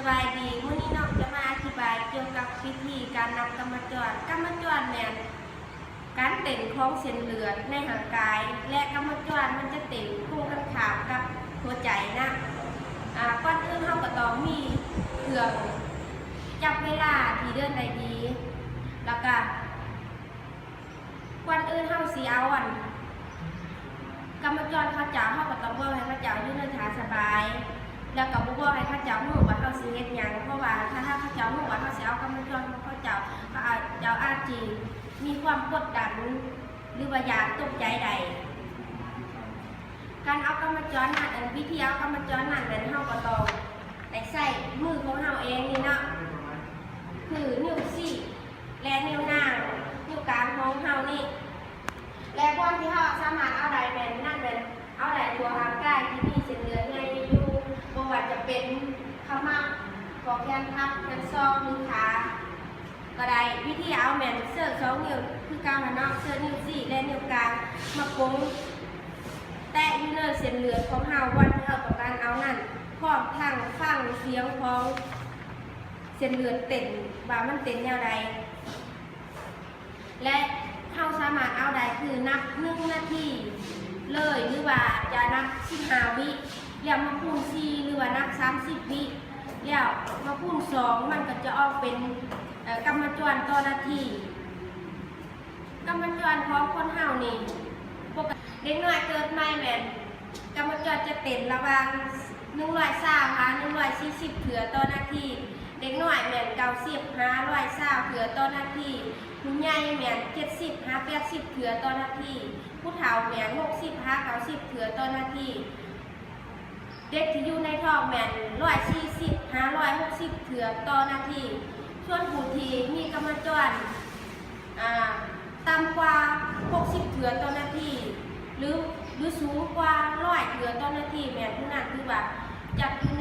บายดีมื้อนี้น้องจะมาอธิบายเกี่ยวกับวิธีการนับกำมะจรแม่นการเต้นของเส้นเลือดในร่างกายและกำมะจรมันจะเต้นคู่กันข้ามกับหัวใจนะก่อนอื่นเราก็ต้องมีเครื่องจับเวลาที่เดินได้ดีแล้วก็ก่อนอื่นเราสิเอากำมะจรเขาเจ้าเขาก็ต้องบอกให้เขาเจ้าอยู่ในท่าสบายแล้วก็บ่บอกให้เขาเจ้ารู้ว่าเขาสิเฮ็ดหยังเพราะว่าถ้าเขาเจ้ารู้ว่าเขาสิเอากำมะจรของเขาเจ้าอาจสิมีความกดดันหรือว่าอยากตกใจใดการเอากำมะจรนั่นวิธีเอากำมะจรนั่นเฮาก็ต้องได้ใส่มือของเฮาเองนี่เนาะคือนิ้วชี้และนิ้วนางนิ้วกลางของเฮานี่และบนที่เฮาสามารถเอาได้แม่นนั่นเป็นเอาได้ตัวร่างกายที่มีเส้นเลือดในอยู่บ่ว่าจะเป็นขมับกอแขนพับแขนซอกมือขาก็ได้วิธีเอาแม่นเสื้อ2นิ้วคือการเนาะเสื้อนิ้วชี้และนิ้วกลางมาโป้งแตะอยู่ในเส้นเลือดของเฮาวันที่เฮาต้องการเอานั่นพร้อมทั้งฟังเสียงของเส้นเลือดเต้นว่ามันเต้นแนวใดและเราสามารถเอาได้คือนับ1 นาทีเลยหรือว่าจะนับ15 วิแล้วมาคูณ4หรือว่านับ30 วิแล้วมาคูณ2มันก็จะออกเป็นกำมะจรต่อนาทีกำมะจรของคนเฮานี่ปกติเด็กน้อยเกิดใหม่แม่นกำมะจรจะเต้นระหว่าง120ค่ะ140เถื่อต่อนาทีเด็กน้อยแม่น90 520เถื่อต่อนาทีผู้ใหญ่แม่น70 80เถื่อต่อนาทีผู้เฒ่าแม่น60 90เถื่อต่อนาทีเด็กที่อยู่ในท้องแม่น140 560เถื่อต่อนาทีส่วนผู้ที่มีกำมะจรต่ำกว่า60เถื่อต่อนาทีหรือสูงกว่า100เถื่อต่อนาทีแม่นผู้นั้นคือว่าจับอยู่